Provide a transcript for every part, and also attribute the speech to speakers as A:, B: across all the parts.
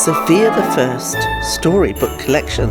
A: Sofia the First Storybook Collection.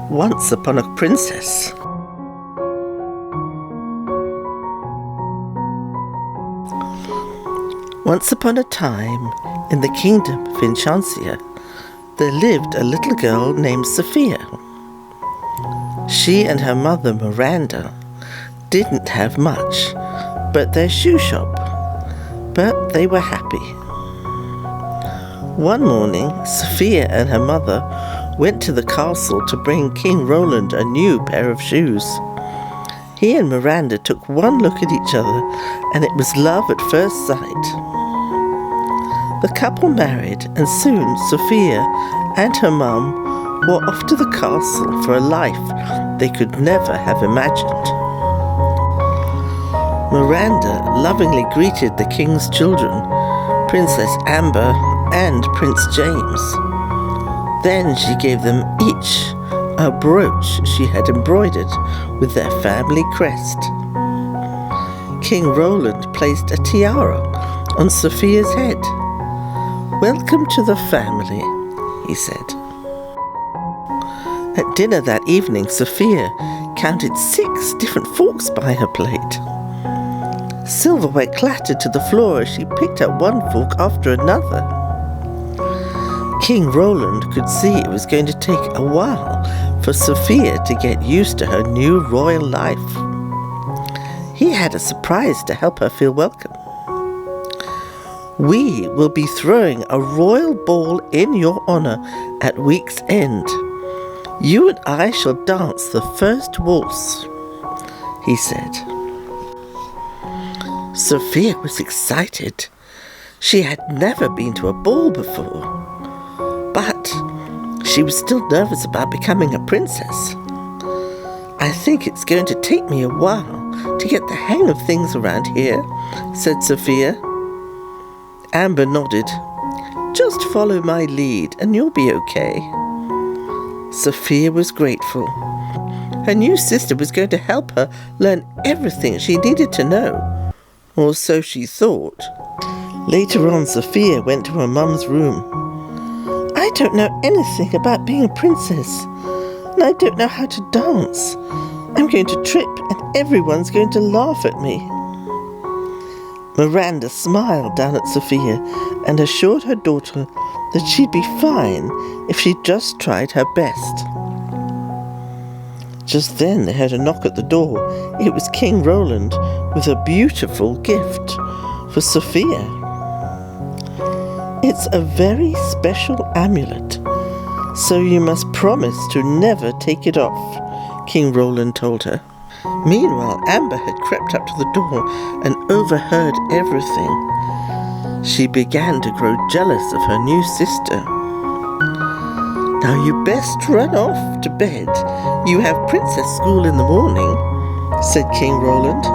A: Once upon a princess. Once upon a time, in the kingdom of Enchantia, there lived a little girl named Sofia. She and her mother, Miranda, didn't have much but their shoe shop, but they were happy. One morning, Sofia and her mother went to the castle to bring King Roland a new pair of shoes. He and Miranda took one look at each other, and it was love at first sight. The couple married, and soon Sofia and her mum were off to the castle for a life they could never have imagined. Miranda lovingly greeted the king's children, Princess Amber and Prince James. Then she gave them each a brooch she had embroidered with their family crest. King Roland placed a tiara on Sofia's head. "Welcome to the family," he said. At dinner that evening, Sofia counted 6 different forks by her plate. Silverware clattered to the floor as she picked up one fork after another. King Roland could see it was going to take a while for Sofia to get used to her new royal life. He had a surprise to help her feel welcome. "We will be throwing a royal ball in your honor at week's end. You and I shall dance the first waltz," he said. Sofia was excited. She had never been to a ball before, but she was still nervous about becoming a princess. "I think it's going to take me a while to get the hang of things around here," said Sofia. Amber nodded. "Just follow my lead and you'll be okay." Sofia was grateful. Her new sister was going to help her learn everything she needed to know, or so she thought. Later on, Sofia went to her mum's room. "I don't know anything about being a princess, and I don't know how to dance. I'm going to trip and everyone's going to laugh at me." Miranda smiled down at Sofia and assured her daughter that she'd be fine if she just tried her best. Just then they heard a knock at the door. It was King Roland with a beautiful gift for Sofia. "It's a very special amulet, so you must promise to never take it off," King Roland told her. Meanwhile, Amber had crept up to the door and overheard everything. She began to grow jealous of her new sister. "Now you best run off to bed. You have princess school in the morning," said King Roland.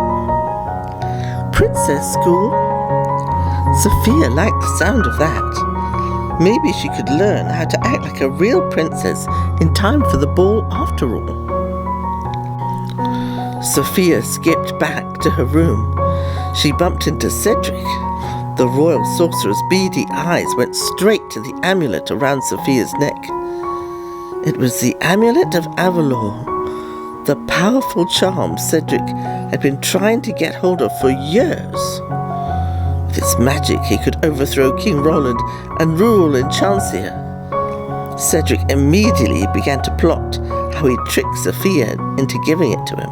A: "Princess school?" Sofia liked the sound of that. Maybe she could learn how to act like a real princess in time for the ball after all. Sofia skipped back to her room. She bumped into Cedric. The royal sorcerer's beady eyes went straight to the amulet around Sofia's neck. It was the amulet of Avalor, the powerful charm Cedric had been trying to get hold of for years. With its magic, he could overthrow King Roland and rule Enchantia. Cedric immediately began to plot how he'd trick Sofia into giving it to him.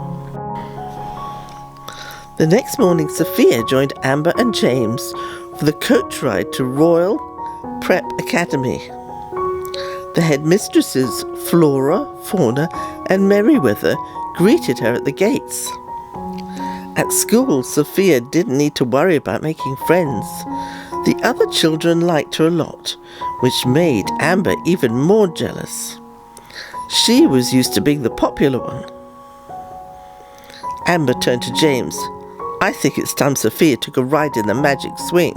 A: The next morning, Sofia joined Amber and James for the coach ride to Royal Prep Academy. The headmistresses Flora, Fauna, and Merryweather greeted her at the gates. At school, Sofia didn't need to worry about making friends. The other children liked her a lot, which made Amber even more jealous. She was used to being the popular one. Amber turned to James. "I think it's time Sofia took a ride in the magic swing."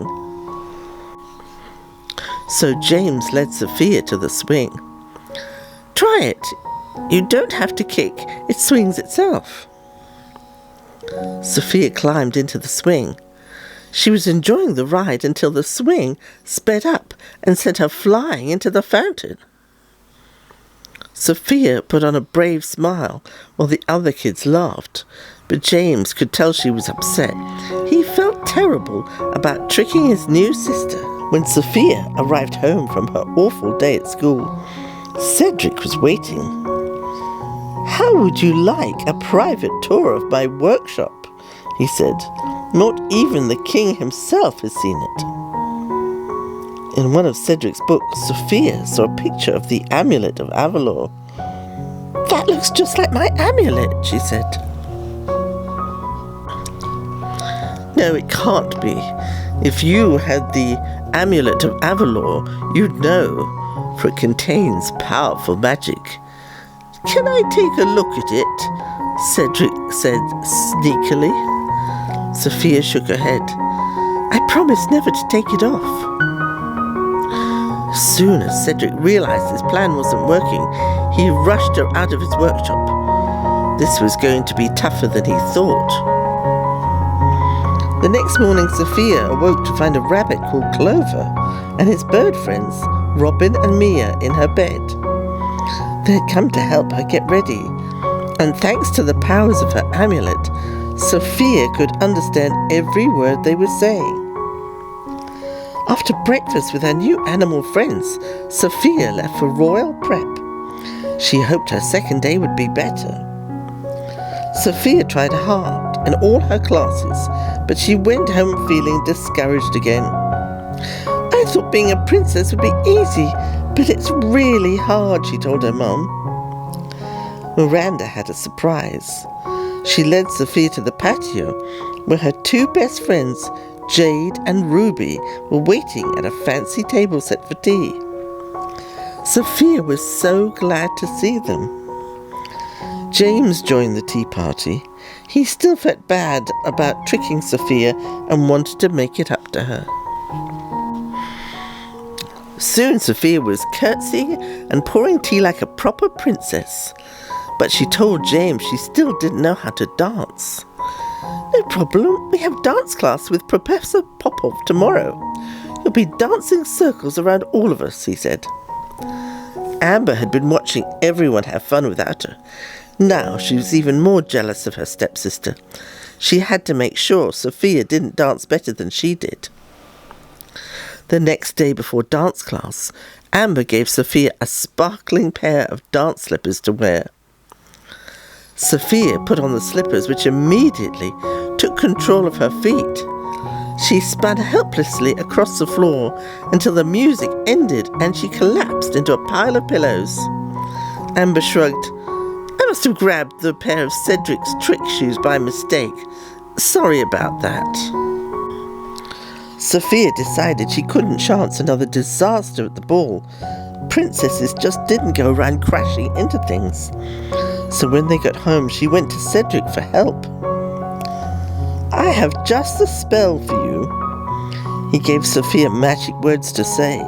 A: So James led Sofia to the swing. "Try it. You don't have to kick. It swings itself." Sofia climbed into the swing. She was enjoying the ride until the swing sped up and sent her flying into the fountain. Sofia put on a brave smile while the other kids laughed, but James could tell she was upset. He felt terrible about tricking his new sister. When Sofia arrived home from her awful day at school, Cedric was waiting. "How would you like a private tour of my workshop?" he said. "Not even the king himself has seen it." In one of Cedric's books, Sofia saw a picture of the amulet of Avalor. "That looks just like my amulet," she said. "No, it can't be. If you had the amulet of Avalor, you'd know, for it contains powerful magic." "Can I take a look at it?" Cedric said sneakily. Sofia shook her head. "I promise never to take it off." As soon as Cedric realized his plan wasn't working, he rushed her out of his workshop. This was going to be tougher than he thought. The next morning, Sophia awoke to find a rabbit called Clover and his bird friends, Robin and Mia, in her bed. They had come to help her get ready, and thanks to the powers of her amulet, Sophia could understand every word they were saying. After breakfast with her new animal friends, Sophia left for royal prep. She hoped her second day would be better. Sophia tried hard in all her classes, but she went home feeling discouraged again. I thought being a princess would be easy, but it's really hard, she told her mum. Miranda had a surprise. She led Sophia to the patio, where her two best friends, Jade and Ruby, were waiting at a fancy table set for tea. Sophia was so glad to see them. James joined the tea party. He still felt bad about tricking Sophia and wanted to make it up to her. Soon Sophia was curtsying and pouring tea like a proper princess, but she told James she still didn't know how to dance. No problem, we have dance class with Professor Popov tomorrow. He'll be dancing circles around all of us, he said. Amber had been watching everyone have fun without her. Now she was even more jealous of her stepsister. She had to make sure Sophia didn't dance better than she did. The next day before dance class, Amber gave Sophia a sparkling pair of dance slippers to wear. Sophia put on the slippers, which immediately took control of her feet. She spun helplessly across the floor until the music ended and she collapsed into a pile of pillows. Amber shrugged. I must have grabbed the pair of Cedric's trick shoes by mistake. Sorry about that. Sophia decided she couldn't chance another disaster at the ball. Princesses just didn't go around crashing into things. So when they got home, she went to Cedric for help. I have just the spell for you. He gave Sophia magic words to say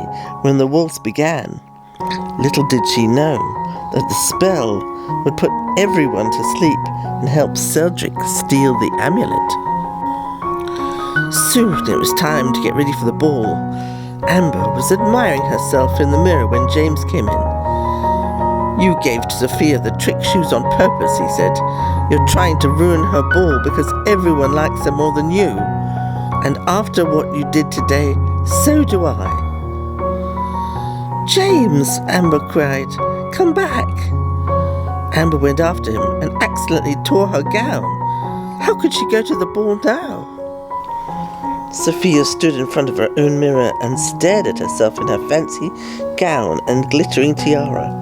A: when the waltz began. Little did she know that the spell would put everyone to sleep and help Cedric steal the amulet. Soon it was time to get ready for the ball. Amber was admiring herself in the mirror when James came in. You gave to Sophia the trick shoes on purpose, he said. You're trying to ruin her ball because everyone likes her more than you. And after what you did today, so do I. James, Amber cried, come back. Amber went after him and accidentally tore her gown. How could she go to the ball now? Sophia stood in front of her own mirror and stared at herself in her fancy gown and glittering tiara.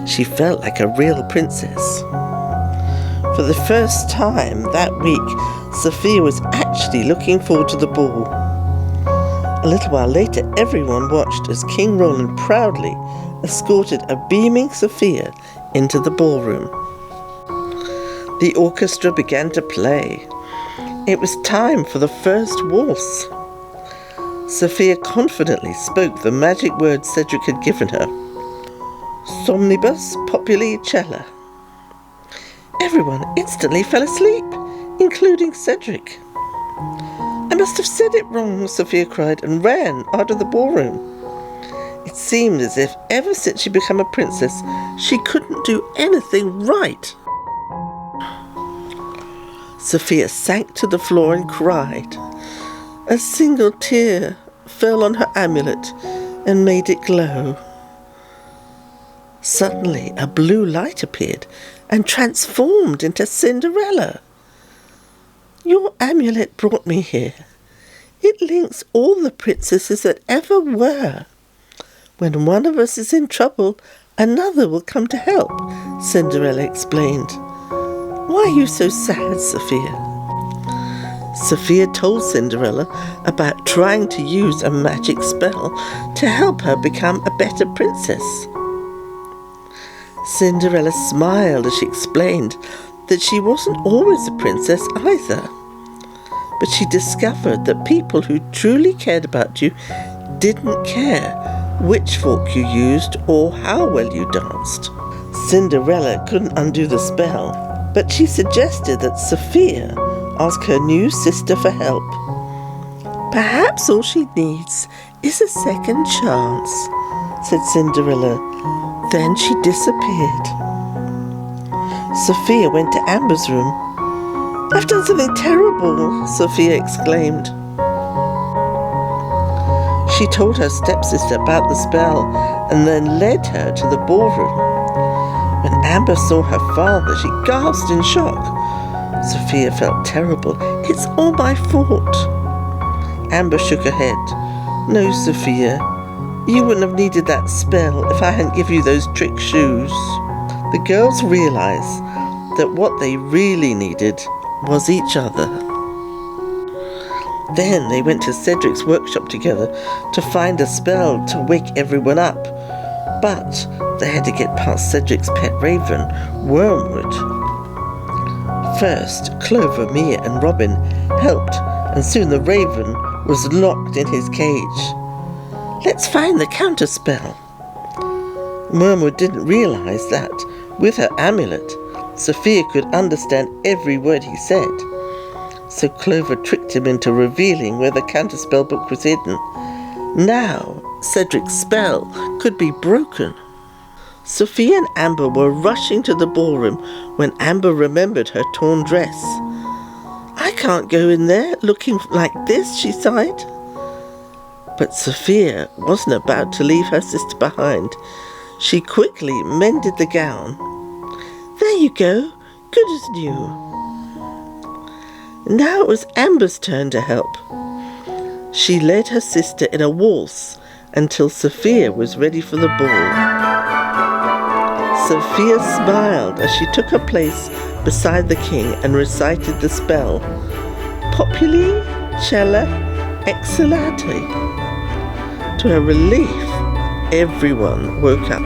A: She felt like a real princess. For the first time that week, Sophia was actually looking forward to the ball. A little while later, everyone watched as King Roland proudly escorted a beaming Sophia into the ballroom. The orchestra began to play. It was time for the first waltz. Sophia confidently spoke the magic words Cedric had given her. Somnibus populi cella. Everyone instantly fell asleep, including Cedric. I must have said it wrong, Sophia cried and ran out of the ballroom. It seemed as if ever since she became a princess, she couldn't do anything right. Sophia sank to the floor and cried. A single tear fell on her amulet and made it glow. Suddenly, a blue light appeared and transformed into Cinderella. Your amulet brought me here. It links all the princesses that ever were. When one of us is in trouble, another will come to help, Cinderella explained. Why are you so sad, Sophia? Sophia told Cinderella about trying to use a magic spell to help her become a better princess. Cinderella smiled as she explained that she wasn't always a princess either. But she discovered that people who truly cared about you didn't care which fork you used or how well you danced. Cinderella couldn't undo the spell, but she suggested that Sofia ask her new sister for help. "Perhaps all she needs is a second chance," said Cinderella. Then she disappeared. Sofia went to Amber's room. "I've done something terrible," Sofia exclaimed. She told her stepsister about the spell and then led her to the ballroom. When Amber saw her father, she gasped in shock. Sofia felt terrible. "It's all my fault." Amber shook her head. "No, Sofia, you wouldn't have needed that spell if I hadn't given you those trick shoes." The girls realized that what they really needed was each other. Then they went to Cedric's workshop together to find a spell to wake everyone up. But they had to get past Cedric's pet raven, Wormwood. First, Clover, Mia and Robin helped, and soon the raven was locked in his cage. "Let's find the counterspell." Wormwood didn't realize that, with her amulet, Sofia could understand every word he said. So Clover tricked him into revealing where the counterspell book was hidden. Now, Cedric's spell could be broken. Sofia and Amber were rushing to the ballroom when Amber remembered her torn dress. "I can't go in there looking like this," she sighed. But Sofia wasn't about to leave her sister behind. She quickly mended the gown. "There you go, good as new." Now it was Amber's turn to help. She led her sister in a waltz until Sofia was ready for the ball. Sofia smiled as she took her place beside the king and recited the spell, "Populi Cella Exultate." To her relief, everyone woke up.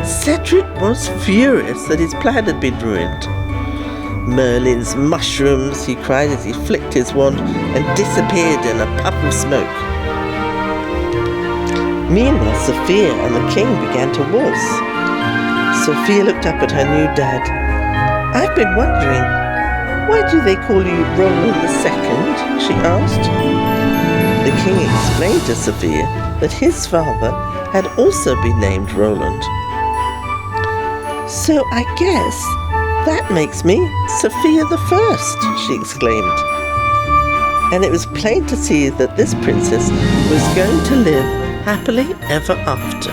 A: Cedric was furious that his plan had been ruined. "Merlin's mushrooms," he cried as he flicked his wand and disappeared in a puff of smoke. Meanwhile, Sofia and the king began to waltz. Sofia looked up at her new dad. "I've been wondering, why do they call you Roland II?" she asked. The king explained to Sofia that his father had also been named Roland. "So I guess that makes me Sofia the First," she exclaimed. And it was plain to see that this princess was going to live happily ever after.